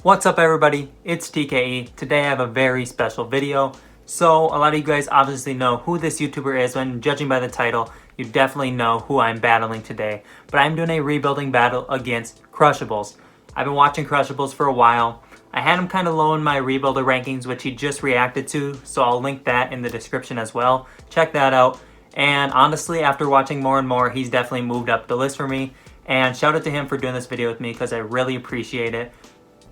What's up everybody, it's TKE. Today I have a very special video. So a lot of you guys obviously know who this YouTuber is, and judging by the title, you definitely know who I'm battling today. But I'm doing a rebuilding battle against CRUSHABLES. I've been watching CRUSHABLES for a while. I had him kind of low in my rebuilder rankings, which he just reacted to, so I'll link that in the description as well. Check that out. And honestly, after watching more and more, he's definitely moved up the list for me. And shout out to him for doing this video with me because I really appreciate it.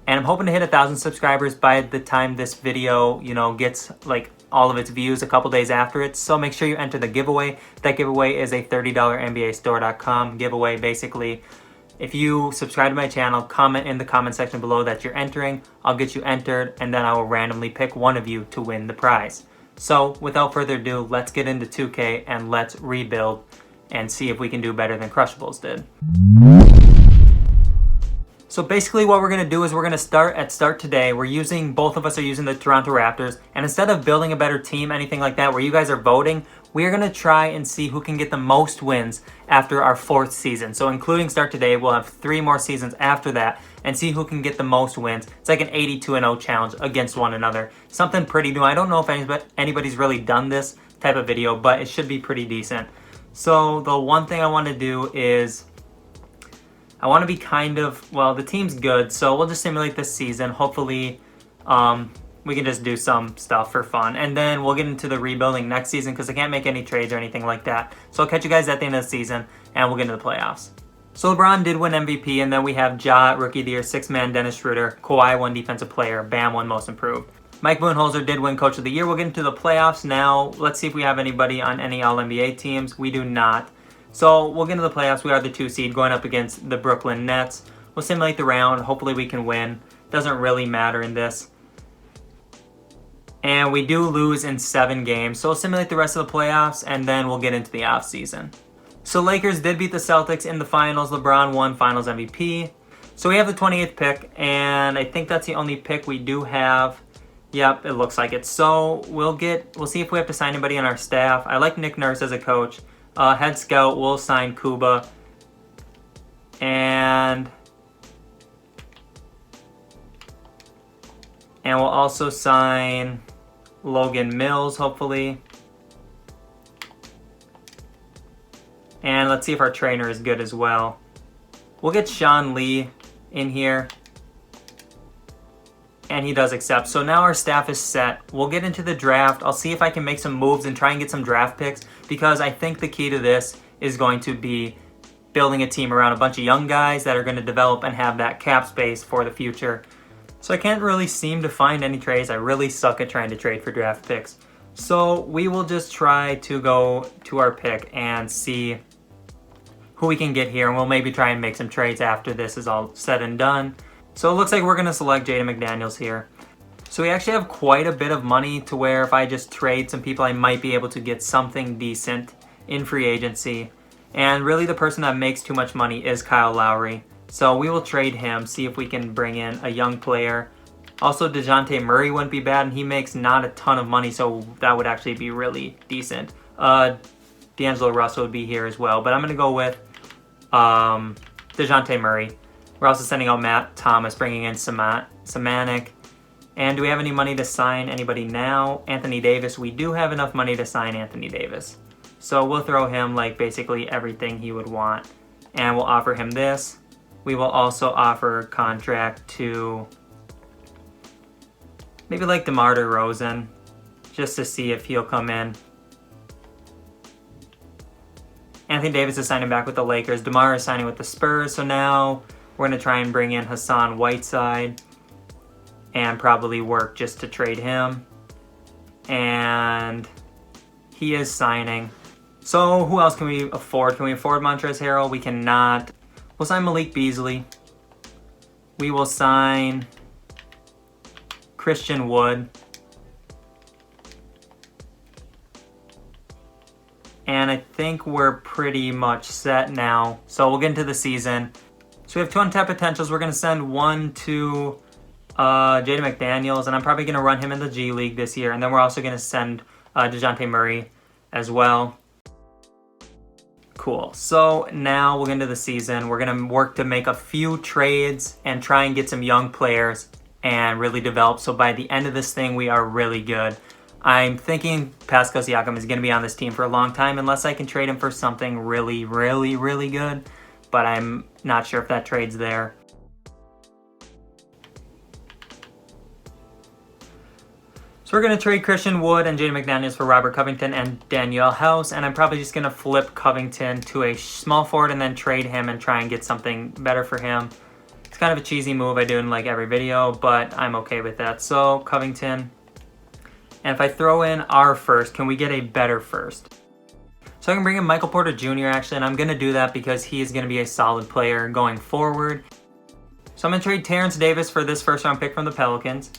And I'm hoping to hit 1,000 subscribers by the time this video, gets like all of its views a couple days after it. So make sure you enter the giveaway. That giveaway is a $30 NBAstore.com giveaway. Basically, if you subscribe to my channel, comment in the comment section below that you're entering, I'll get you entered, and then I will randomly pick one of you to win the prize. So without further ado, let's get into 2K and let's rebuild and see if we can do better than CRUSHABLES did. So basically what we're going to do is we're going to start today. Both of us are using the Toronto Raptors, and instead of building a better team, anything like that, where you guys are voting, we are going to try and see who can get the most wins after our 4th season. So including start today, we'll have 3 more seasons after that and see who can get the most wins. It's like an 82-0 challenge against one another. Something pretty new. I don't know if anybody's really done this type of video, but it should be pretty decent. So the one thing I want to do is I want to be the team's good, so we'll just simulate this season. Hopefully, we can just do some stuff for fun. And then we'll get into the rebuilding next season because I can't make any trades or anything like that. So I'll catch you guys at the end of the season, and we'll get into the playoffs. So LeBron did win MVP, and then we have Ja, Rookie of the Year, 6th man Dennis Schroeder, Kawhi won Defensive Player, Bam won Most Improved. Mike Budenholzer did win Coach of the Year. We'll get into the playoffs now. Let's see if we have anybody on any All-NBA teams. We do not. So we'll get into the playoffs. We are the 2 seed going up against the Brooklyn Nets. We'll simulate the round. Hopefully we can win. Doesn't really matter in this. And we do lose in 7 games. So we'll simulate the rest of the playoffs, and then we'll get into the offseason. So Lakers did beat the Celtics in the finals. LeBron won Finals MVP. So we have the 28th pick, and I think that's the only pick we do have. Yep, it looks like it. So we'll see if we have to sign anybody on our staff. I like Nick Nurse as a coach. Head scout, we'll sign Kuba, and we'll also sign Logan Mills, hopefully. And let's see if our trainer is good as well. We'll get Sean Lee in here, and he does accept. So now our staff is set. We'll get into the draft. I'll see if I can make some moves and try and get some draft picks, because I think the key to this is going to be building a team around a bunch of young guys that are going to develop and have that cap space for the future. So I can't really seem to find any trades. I really suck at trying to trade for draft picks. So we will just try to go to our pick and see who we can get here, and we'll maybe try and make some trades after this is all said and done. So it looks like we're going to select Jaden McDaniels here. So we actually have quite a bit of money to where if I just trade some people, I might be able to get something decent in free agency. And really the person that makes too much money is Kyle Lowry. So we will trade him, see if we can bring in a young player. Also, DeJounte Murray wouldn't be bad, and he makes not a ton of money, so that would actually be really decent. D'Angelo Russell would be here as well, but I'm going to go with DeJounte Murray. We're also sending out Matt Thomas, bringing in Samanik. And do we have any money to sign anybody now? Anthony Davis. We do have enough money to sign Anthony Davis. So we'll throw him like basically everything he would want. And we'll offer him this. We will also offer a contract to maybe like DeMar DeRozan, just to see if he'll come in. Anthony Davis is signing back with the Lakers. DeMar is signing with the Spurs. So now we're going to try and bring in Hassan Whiteside and probably work just to trade him. And he is signing. So who else can we afford? Can we afford Montrezl Harrell? We cannot. We'll sign Malik Beasley. We will sign Christian Wood. And I think we're pretty much set now. So we'll get into the season. So we have 2 untapped potentials. We're going to send one to Jaden McDaniels, and I'm probably going to run him in the G League this year. And then we're also going to send DeJounte Murray as well. Cool. So now we'll get into the season. We're going to work to make a few trades and try and get some young players and really develop. So by the end of this thing, we are really good. I'm thinking Pascal Siakam is going to be on this team for a long time unless I can trade him for something really, really, really good. But I'm not sure if that trade's there. So we're going to trade Christian Wood and Jaden McDaniels for Robert Covington and Danielle House. And I'm probably just going to flip Covington to a small forward and then trade him and try and get something better for him. It's kind of a cheesy move I do in like every video, but I'm okay with that. So Covington. And if I throw in our first, can we get a better first? So I can bring in Michael Porter Jr. actually, and I'm going to do that because he is going to be a solid player going forward. So I'm going to trade Terrence Davis for this first round pick from the Pelicans.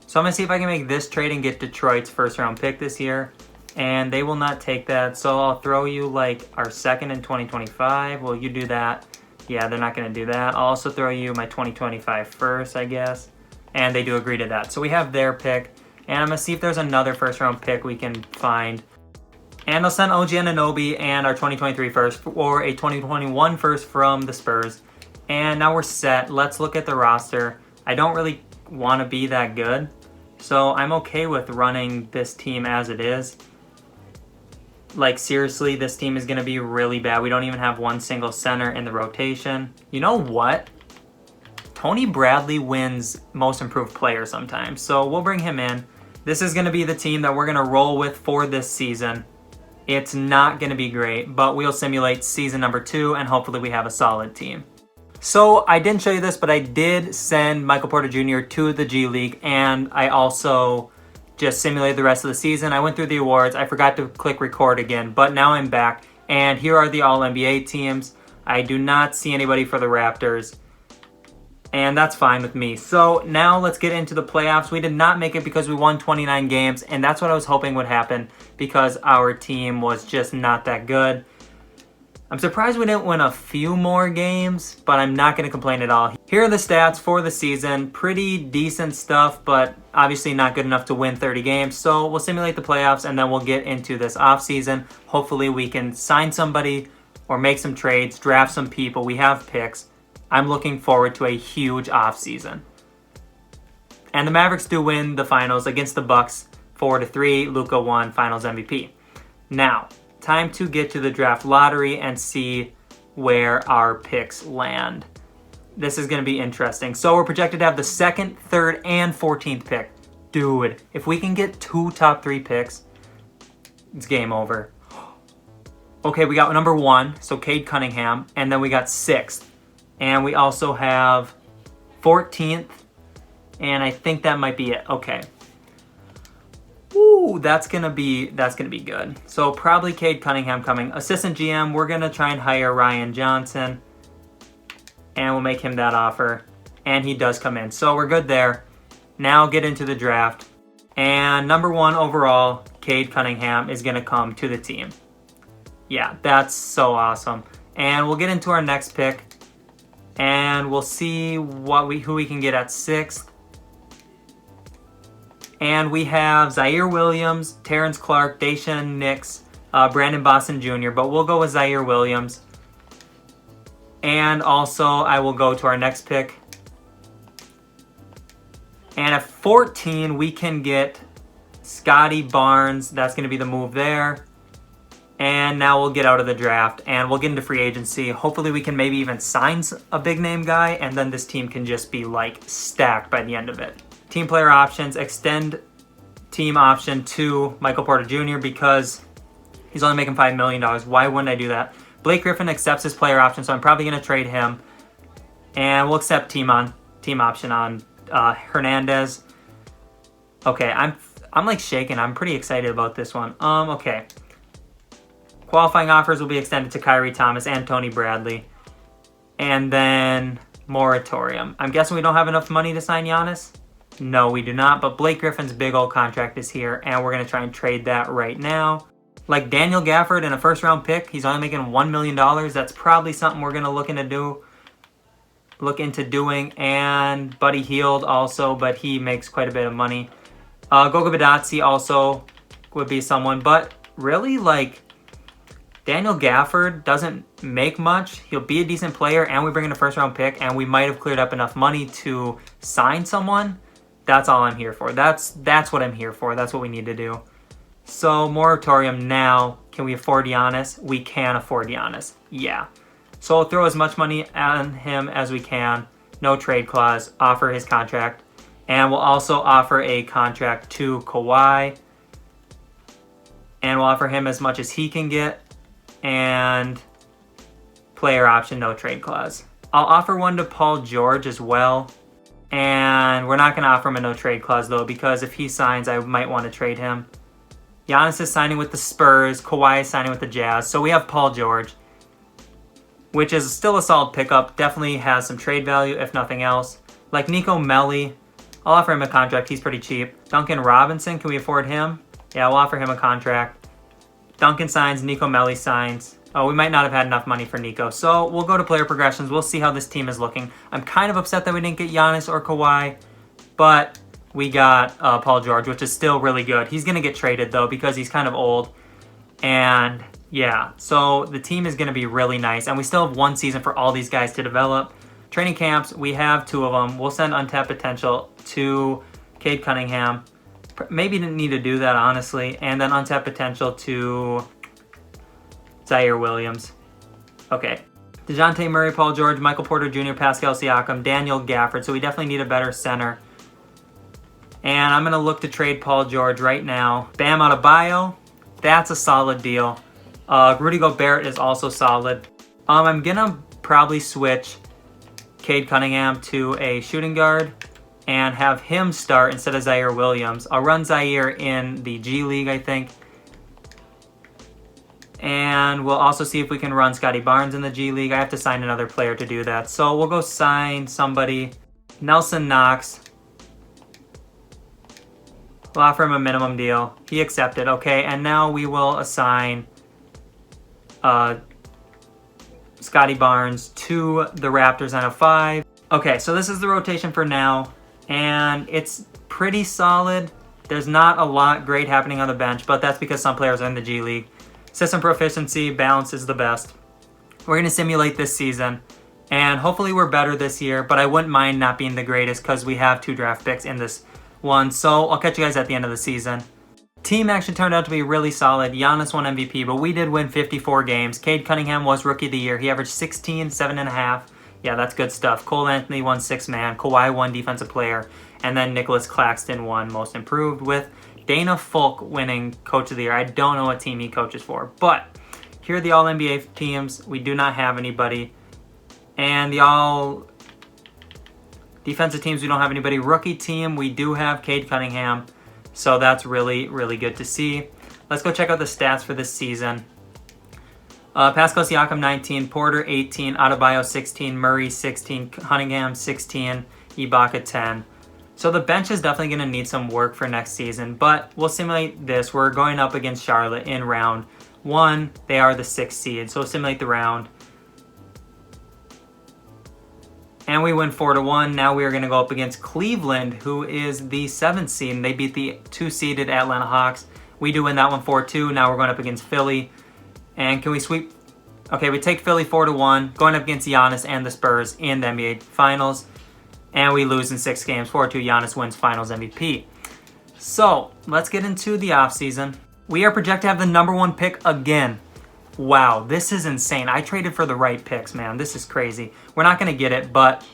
So I'm going to see if I can make this trade and get Detroit's first round pick this year. And they will not take that. So I'll throw you like our second in 2025. Will you do that? Yeah, they're not going to do that. I'll also throw you my 2025 first, I guess. And they do agree to that. So we have their pick. And I'm going to see if there's another first round pick we can find. And I'll send OG Anunoby and our 2023 first or a 2021 first from the Spurs. And now we're set. Let's look at the roster. I don't really want to be that good. So I'm okay with running this team as it is. Like seriously, this team is going to be really bad. We don't even have one single center in the rotation. You know what? Tony Bradley wins most improved player sometimes. So we'll bring him in. This is going to be the team that we're going to roll with for this season. It's not going to be great, but we'll simulate season number 2 and hopefully we have a solid team. So I didn't show you this, but I did send Michael Porter Jr. to the G League and I also just simulated the rest of the season. I went through the awards. I forgot to click record again, but now I'm back and here are the All-NBA teams. I do not see anybody for the Raptors. And that's fine with me. So now let's get into the playoffs. We did not make it because we won 29 games. And that's what I was hoping would happen because our team was just not that good. I'm surprised we didn't win a few more games, but I'm not going to complain at all. Here are the stats for the season. Pretty decent stuff, but obviously not good enough to win 30 games. So we'll simulate the playoffs and then we'll get into this offseason. Hopefully we can sign somebody or make some trades, draft some people. We have picks. I'm looking forward to a huge offseason. And the Mavericks do win the finals against the Bucks 4-3. Luka won finals MVP. Now, time to get to the draft lottery and see where our picks land. This is going to be interesting. So we're projected to have the 2nd, 3rd, and 14th pick. Dude, if we can get 2 top 3 picks, it's game over. Okay, we got number 1, so Cade Cunningham, and then we got 6th. And we also have 14th, and I think that might be it. Okay. Ooh, that's gonna be good. So probably Cade Cunningham coming. Assistant GM, we're gonna try and hire Ryan Johnson, and we'll make him that offer. And he does come in, so we're good there. Now get into the draft. And number 1 overall, Cade Cunningham is gonna come to the team. Yeah, that's so awesome. And we'll get into our next pick. And we'll see who we can get at 6th. And we have Zaire Williams, Terrence Clark, Daishan Nix, Brandon Boston Jr. But we'll go with Zaire Williams. And also I will go to our next pick. And at 14 we can get Scotty Barnes. That's going to be the move there. And now we'll get out of the draft and we'll get into free agency. Hopefully we can maybe even sign a big name guy and then this team can just be like stacked by the end of it. Team player options, extend team option to Michael Porter Jr. because he's only making $5 million. Why wouldn't I do that? Blake Griffin accepts his player option, so I'm probably going to trade him. And we'll accept team option on Hernandez. Okay, I'm like shaking. I'm pretty excited about this one. Okay. Qualifying offers will be extended to Kyrie Thomas and Tony Bradley. And then moratorium. I'm guessing we don't have enough money to sign Giannis? No, we do not. But Blake Griffin's big old contract is here. And we're going to try and trade that right now. Like Daniel Gafford in a first round pick. He's only making $1 million. That's probably something we're going to look into doing. And Buddy Hield also. But he makes quite a bit of money. Goga Badatsi also would be someone. But really, like, Daniel Gafford doesn't make much. He'll be a decent player, and we bring in a first-round pick, and we might have cleared up enough money to sign someone. That's all I'm here for. That's what I'm here for. That's what we need to do. So, moratorium now. Can we afford Giannis? We can afford Giannis. Yeah. So, we'll throw as much money on him as we can. No trade clause. Offer his contract. And we'll also offer a contract to Kawhi. And we'll offer him as much as he can get. And player option, no trade clause. I'll offer one to Paul George as well. And we're not going to offer him a no trade clause though, because if he signs, I might want to trade him. Giannis is signing with the Spurs. Kawhi is signing with the Jazz. So we have Paul George, which is still a solid pickup. Definitely has some trade value, if nothing else. Like Nico Melli, I'll offer him a contract. He's pretty cheap. Duncan Robinson, can we afford him? Yeah, we'll offer him a contract. Duncan signs, Nico Melli signs. Oh, we might not have had enough money for Nico. So we'll go to player progressions. We'll see how this team is looking. I'm kind of upset that we didn't get Giannis or Kawhi, but we got Paul George, which is still really good. He's going to get traded, though, because he's kind of old. And, yeah, so the team is going to be really nice. And we still have one season for all these guys to develop. Training camps, we have 2 of them. We'll send untapped potential to Cade Cunningham. Maybe didn't need to do that, honestly. And then untapped potential to Zaire Williams. Okay. DeJounte Murray, Paul George, Michael Porter Jr., Pascal Siakam, Daniel Gafford. So we definitely need a better center. And I'm going to look to trade Paul George right now. Bam Adebayo. That's a solid deal. Rudy Gobert is also solid. I'm going to probably switch Cade Cunningham to a shooting guard and have him start instead of Zaire Williams. I'll run Zaire in the G League, I think. And we'll also see if we can run Scotty Barnes in the G League. I have to sign another player to do that. So we'll go sign somebody. Nelson Knox. We'll offer him a minimum deal. He accepted. Okay, and now we will assign Scotty Barnes to the Raptors on a 5. Okay, so this is the rotation for now. And it's pretty solid. There's not a lot great happening on the bench, but that's because some players are in the G League. System proficiency, balance is the best. We're going to simulate this season, and hopefully we're better this year, but I wouldn't mind not being the greatest because we have 2 draft picks in this one, so I'll catch you guys at the end of the season. Team actually turned out to be really solid. Giannis won MVP, but we did win 54 games. Cade Cunningham was Rookie of the Year. He averaged 16, 7.5. Yeah, that's good stuff. Cole Anthony won 6-man. Kawhi won Defensive Player. And then Nicholas Claxton won Most Improved with Dana Folk winning Coach of the Year. I don't know what team he coaches for, but here are the All-NBA teams. We do not have anybody. And the All-Defensive teams, we don't have anybody. Rookie team, we do have Cade Cunningham. So that's really, really good to see. Let's go check out the stats for this season. Pascal Siakam, 19. Porter, 18. Adebayo, 16. Murray, 16. Cunningham, 16. Ibaka, 10. So the bench is definitely going to need some work for next season, but we'll simulate this. We're going up against Charlotte in round 1. They are the 6th seed, so we'll simulate the round. And we win 4-1. Now we are going to go up against Cleveland, who is the 7th seed, and they beat the 2-seeded Atlanta Hawks. We do win that one 4-2. Now we're going up against Philly. And can we sweep? Okay, we take Philly 4-1, going up against Giannis and the Spurs in the NBA Finals. And we lose in 6 games, 4-2. Giannis wins Finals MVP. So, let's get into the offseason. We are projected to have the number 1 pick again. Wow, this is insane. I traded for the right picks, man. This is crazy. We're not going to get it, but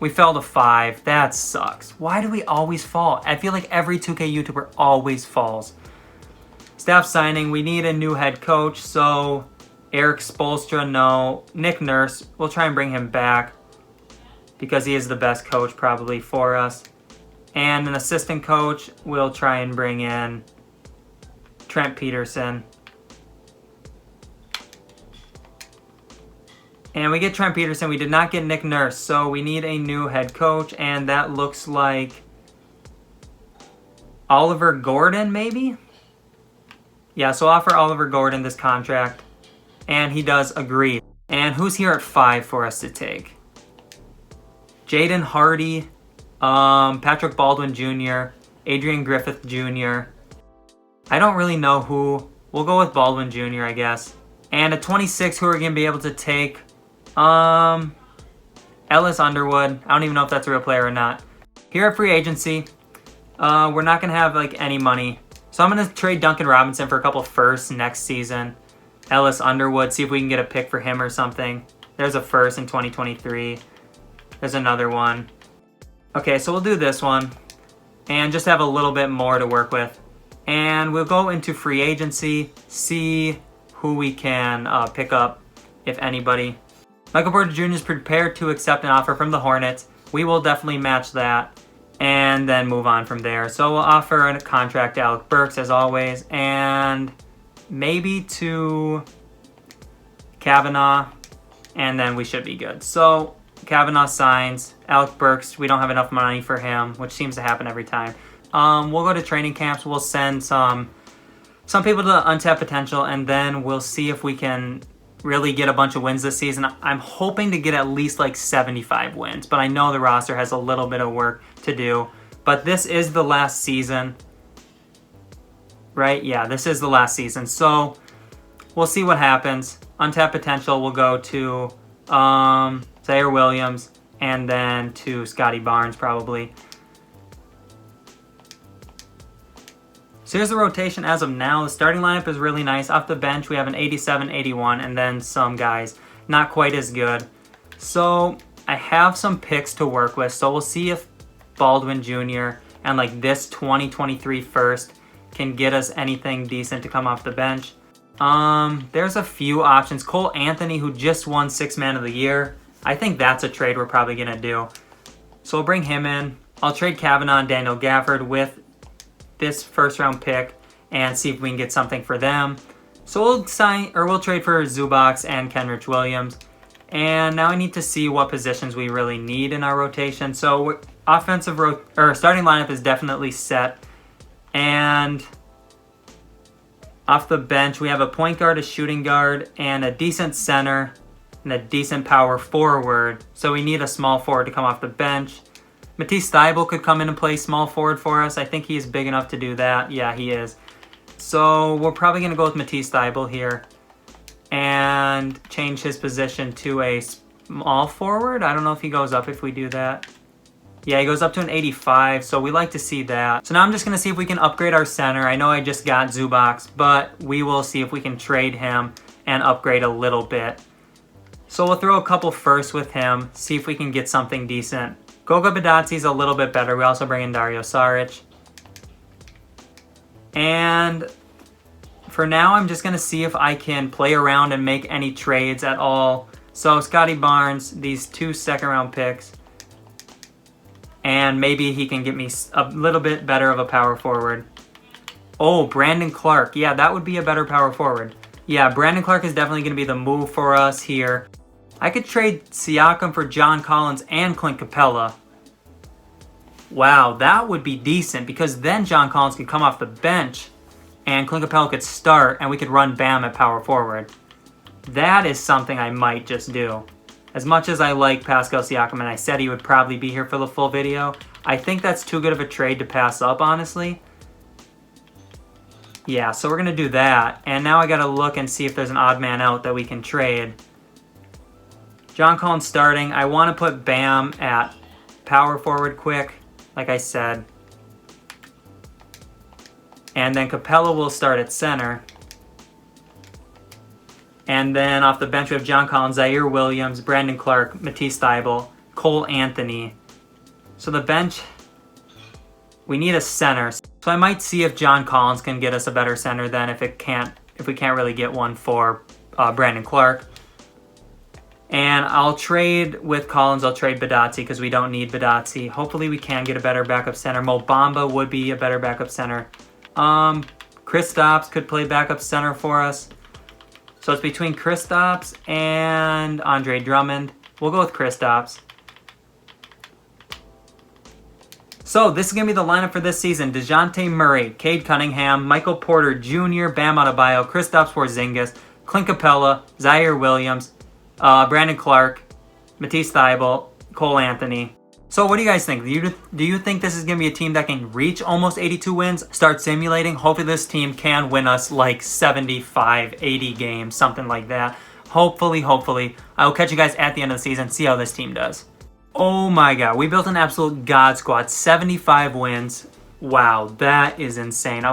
we fell to 5. That sucks. Why do we always fall? I feel like every 2K YouTuber always falls. Staff signing. We need a new head coach, so Eric Spoelstra, no. Nick Nurse, we'll try and bring him back, because he is the best coach probably for us. And an assistant coach, we'll try and bring in Trent Peterson. And we get Trent Peterson. We did not get Nick Nurse, so we need a new head coach, and that looks like Oliver Gordon, maybe? Yeah, so offer Oliver Gordon this contract, and he does agree. And who's here at 5 for us to take? Jaden Hardy, Patrick Baldwin Jr., Adrian Griffith Jr. I don't really know who. We'll go with Baldwin Jr., I guess. And at 26, who are going to be able to take? Ellis Underwood. I don't even know if that's a real player or not. here at free agency, we're not going to have like any money. So I'm going to trade Duncan Robinson for a couple firsts next season. Ellis Underwood, see if we can get a pick for him or something. There's a first in 2023. There's another one. Okay, so we'll do this one and just have a little bit more to work with. And we'll go into free agency, see who we can pick up, if anybody. Michael Porter Jr. is prepared to accept an offer from the Hornets. We will definitely match that and then move on from there. So we'll offer a contract to Alec Burks as always, and maybe to Kavanaugh, and then we should be good. So Kavanaugh signs. Alec Burks, we don't have enough money for him, which seems to happen every time. We'll go to training camps. We'll send some people to untapped potential, and then we'll see if we can really get a bunch of wins this season. I'm hoping to get at least like 75 wins, but I know the roster has a little bit of work to do. But this is the last season, right? Yeah, this is the last season. So we'll see what happens. Untapped potential will go to Zaire Williams and then to Scotty Barnes probably. So here's the rotation as of now. The starting lineup is really nice. Off the bench, we have an 87, 81, and then some guys not quite as good. So I have some picks to work with. So we'll see if Baldwin Jr. and like this 2023 first can get us anything decent to come off the bench. There's a few options. Cole Anthony, who just won 6th Man of the Year. I think that's a trade we're probably going to do. So we'll bring him in. I'll trade Kavanaugh and Daniel Gafford with this first round pick and see if we can get something for them. So we'll trade for Zubac and Kenrich Williams. And now I need to see what positions we really need in our rotation. So starting lineup is definitely set. And off the bench, we have a point guard, a shooting guard, and a decent center, and a decent power forward. So we need a small forward to come off the bench. Matisse Thybulle could come in and play small forward for us. I think he's big enough to do that. Yeah, he is. So we're probably going to go with Matisse Thybulle here and change his position to a small forward. I don't know if he goes up if we do that. Yeah, he goes up to an 85, so we like to see that. So now I'm just going to see if we can upgrade our center. I know I just got Zubac, but we will see if we can trade him and upgrade a little bit. So we'll throw a couple firsts with him, see if we can get something decent. Goga Badatzi's a little bit better. We also bring in Dario Saric. And for now, I'm just going to see if I can play around and make any trades at all. So Scotty Barnes, these 2 second-round picks. And maybe he can get me a little bit better of a power forward. Oh, Brandon Clark. Yeah, that would be a better power forward. Yeah, Brandon Clark is definitely going to be the move for us here. I could trade Siakam for John Collins and Clint Capella. Wow, that would be decent because then John Collins could come off the bench and Clint Capella could start and we could run Bam at power forward. That is something I might just do. As much as I like Pascal Siakam and I said he would probably be here for the full video, I think that's too good of a trade to pass up, honestly. Yeah, so we're going to do that. And now I got to look and see if there's an odd man out that we can trade. John Collins starting. I want to put Bam at power forward quick, like I said. And then Capella will start at center. And then off the bench we have John Collins, Zaire Williams, Brandon Clark, Matisse Thybulle, Cole Anthony. So the bench, we need a center. So I might see if John Collins can get us a better center than if we can't really get one for Brandon Clark. And I'll trade with Collins. I'll trade Badatzi because we don't need Badatzi. Hopefully we can get a better backup center. Mo Bamba would be a better backup center. Kristaps could play backup center for us. So it's between Kristaps and Andre Drummond. We'll go with Kristaps. So this is going to be the lineup for this season. DeJounte Murray, Cade Cunningham, Michael Porter Jr., Bam Adebayo, Kristaps Porzingis, Clint Capella, Zaire Williams, Brandon Clark, Matisse Thybulle, Cole Anthony. So what do you guys think? Do you think this is going to be a team that can reach almost 82 wins? Start simulating. Hopefully this team can win us like 75, 80 games, something like that. Hopefully. I will catch you guys at the end of the season, see how this team does. Oh my god, we built an absolute god squad. 75 wins. Wow, that is insane.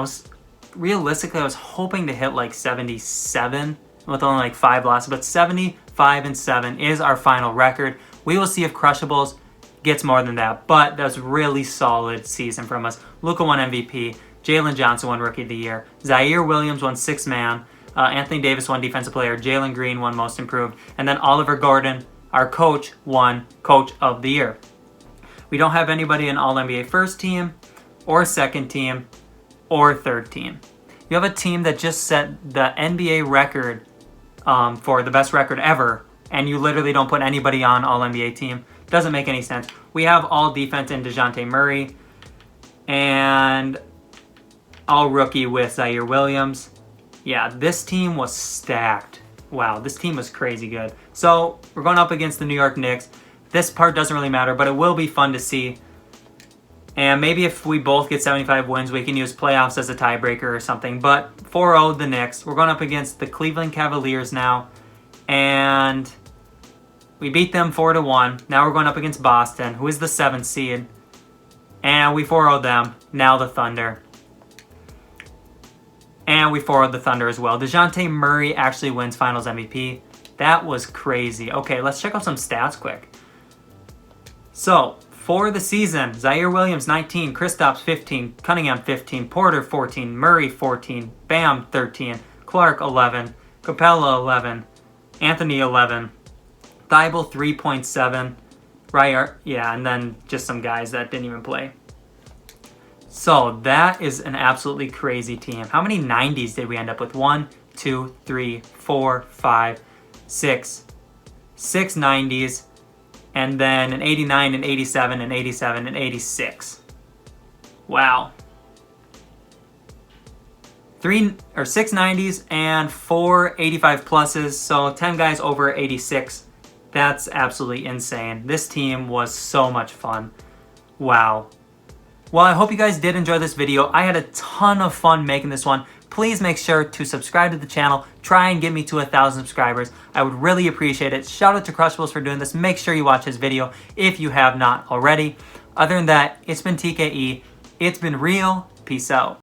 Realistically, I was hoping to hit like 77 with only like 5 losses, but 75-7 is our final record. We will see if Crushables gets more than that, but that was really solid season from us. Luka won MVP. Jalen Johnson won Rookie of the Year. Zaire Williams won Sixth Man. Anthony Davis won Defensive Player. Jalen Green won Most Improved. And then Oliver Gordon, our coach, won Coach of the Year. We don't have anybody in All-NBA first team or second team or third team. You have a team that just set the NBA record for the best record ever, and you literally don't put anybody on All-NBA team. Doesn't make any sense. We have all defense in DeJounte Murray and all rookie with Zaire Williams. Yeah, this team was stacked. Wow, this team was crazy good. So we're going up against the New York Knicks. This part doesn't really matter, but it will be fun to see. And maybe if we both get 75 wins, we can use playoffs as a tiebreaker or something. But 4-0 the Knicks. We're going up against the Cleveland Cavaliers now. And we beat them 4-1. Now we're going up against Boston, who is the 7th seed. And we 4-0 them. Now the Thunder. And we 4-0 the Thunder as well. DeJounte Murray actually wins Finals MVP. That was crazy. Okay, let's check out some stats quick. So, for the season, Zaire Williams 19, Kristaps 15, Cunningham 15, Porter 14, Murray 14, Bam 13, Clark 11, Capella 11, Anthony 11, Thibault 3.7, Ryart, yeah, and then just some guys that didn't even play. So that is an absolutely crazy team. How many 90s did we end up with? 1, 2, 3, 4, 5, 6. 6 90s. And then an 89, an 87, an 87, and 86. Wow. 6 90s and 4 85 pluses. So 10 guys over 86. That's absolutely insane. This team was so much fun. Wow. Well, I hope you guys did enjoy this video. I had a ton of fun making this one. Please make sure to subscribe to the channel. Try and get me to 1,000 subscribers. I would really appreciate it. Shout out to CRUSHABLES for doing this. Make sure you watch his video if you have not already. Other than that, it's been TKE. It's been real. Peace out.